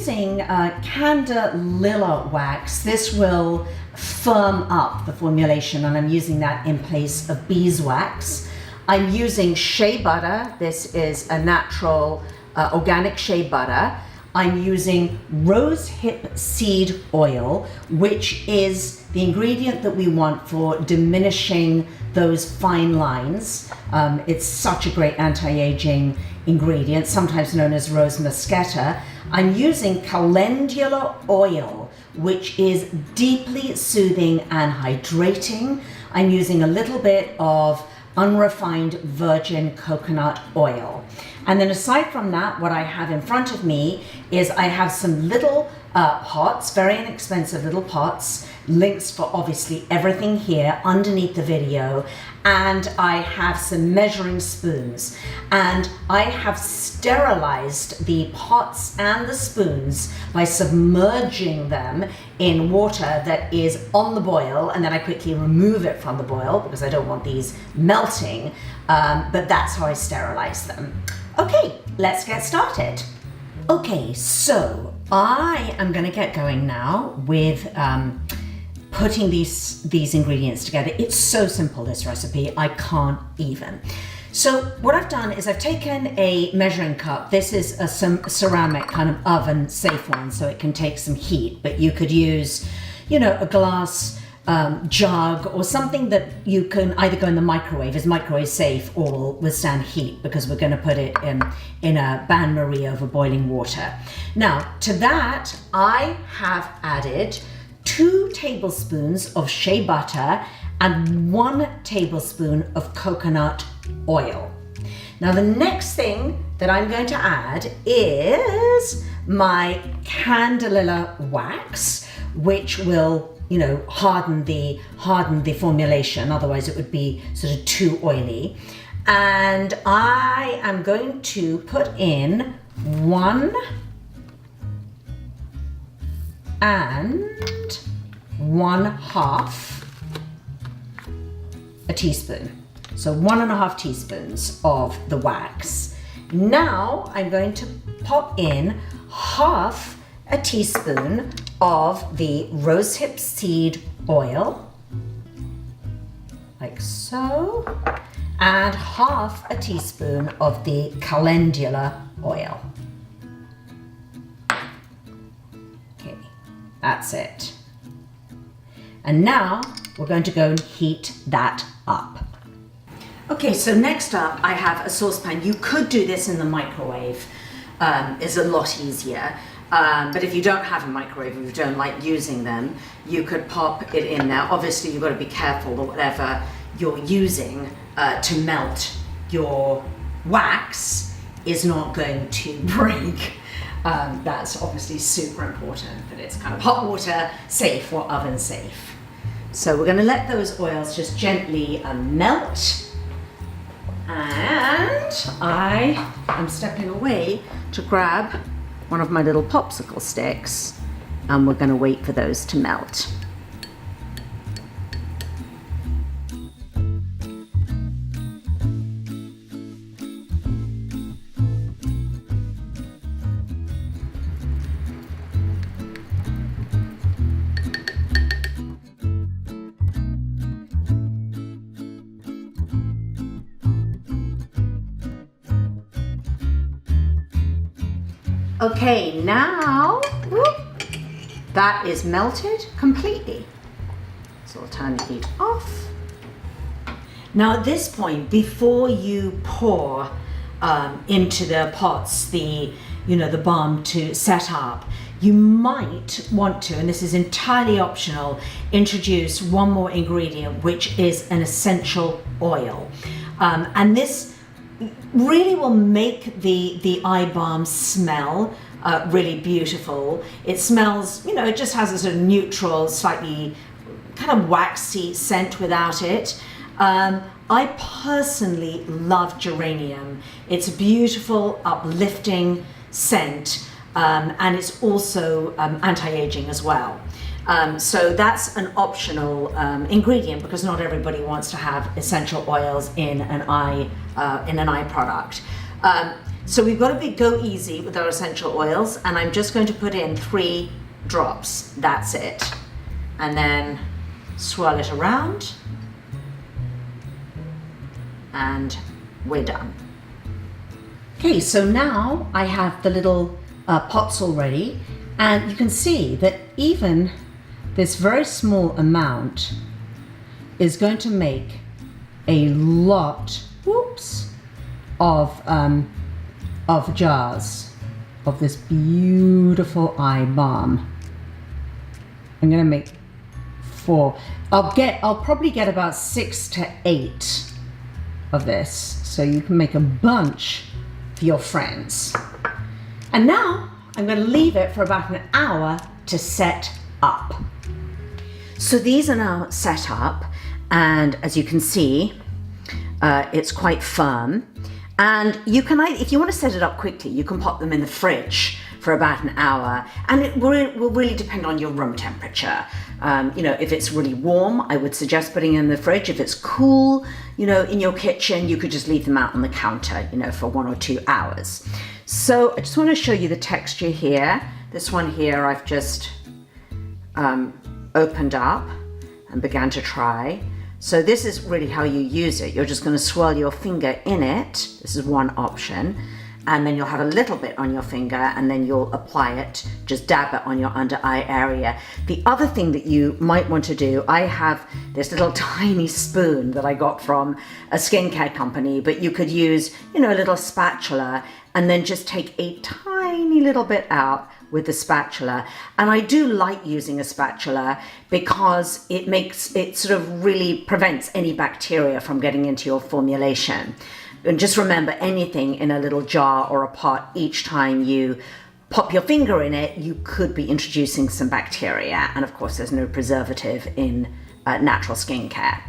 Using candelilla wax, this will firm up the formulation, and I'm using that in place of beeswax. I'm using shea butter. This is a natural organic shea butter. I'm using rosehip seed oil, which is the ingredient that we want for diminishing those fine lines. It's such a great anti-aging ingredient, sometimes known as rose mosqueta. I'm using calendula oil, which is deeply soothing and hydrating. I'm using a little bit of unrefined virgin coconut oil. And then aside from that, what I have in front of me is I have some little pots, very inexpensive little pots, links for obviously everything here underneath the video. And I have some measuring spoons, and I have sterilized the pots and the spoons by submerging them in water that is on the boil, and then I quickly remove it from the boil because I don't want these melting, but that's how I sterilize them. Okay, let's get started. Okay, so I am going to get going now with putting these ingredients together. It's so simple, this recipe, I can't even. So what I've done is I've taken a measuring cup. This is a ceramic kind of oven safe one, so it can take some heat, but you could use, a glass jug or something that you can either go in the microwave, is microwave safe, or will withstand heat because we're going to put it in a bain-marie over boiling water. Now to that I have added 2 tablespoons of shea butter and 1 tablespoon of coconut oil. Now the next thing that I'm going to add is my candelilla wax, which will harden the formulation, otherwise it would be sort of too oily. And I am going to put in 1 and 1/2 a teaspoon. So 1.5 teaspoons of the wax. Now I'm going to pop in 1/2 a teaspoon of the rosehip seed oil, like so, and 1/2 a teaspoon of the calendula oil. Okay, that's it. And now we're going to go and heat that up. Okay, so next up I have a saucepan. You could do this in the microwave, it's a lot easier. But if you don't have a microwave, if you don't like using them, you could pop it in there. Obviously you've got to be careful that whatever you're using to melt your wax is not going to break. That's obviously super important, that it's kind of hot water safe or oven safe. So we're going to let those oils just gently melt. And I am stepping away to grab one of my little popsicle sticks, and we're going to wait for those to melt. Okay, now that is melted completely. So I'll turn the heat off. Now at this point, before you pour into the pots the balm to set up, you might want to, and this is entirely optional, introduce one more ingredient, which is an essential oil. And this really will make the eye balm smell really beautiful. It smells, it just has a sort of neutral, slightly kind of waxy scent without it. I personally love geranium. It's a beautiful, uplifting scent, and it's also anti-aging as well. So that's an optional ingredient, because not everybody wants to have essential oils in an eye product. So we've got to go easy with our essential oils, and I'm just going to put in 3 drops. That's it. And then swirl it around, and we're done. Okay, so now I have the little pots already, and you can see that even this very small amount is going to make a lot, of jars of this beautiful eye balm. I'm going to make 4. I'll probably get about 6 to 8 of this, so you can make a bunch for your friends. And now I'm going to leave it for about an hour to set up. So these are now set up, and as you can see, it's quite firm. And you can, if you want to set it up quickly, you can pop them in the fridge for about an hour, and it will really depend on your room temperature. If it's really warm, I would suggest putting it in the fridge. If it's cool, in your kitchen, you could just leave them out on the counter, for 1 or 2 hours. So I just want to show you the texture here. This one here, I've just opened up and began to try. So this is really how you use it. You're just going to swirl your finger in it. This is one option. And then you'll have a little bit on your finger, and then you'll apply it, just dab it on your under eye area. The other thing that you might want to do, I have this little tiny spoon that I got from a skincare company, but you could use, a little spatula, and then just take a tiny little bit out with the spatula. And I do like using a spatula because it sort of really prevents any bacteria from getting into your formulation. And just remember, anything in a little jar or a pot, each time you pop your finger in it, you could be introducing some bacteria. And of course, there's no preservative in natural skincare.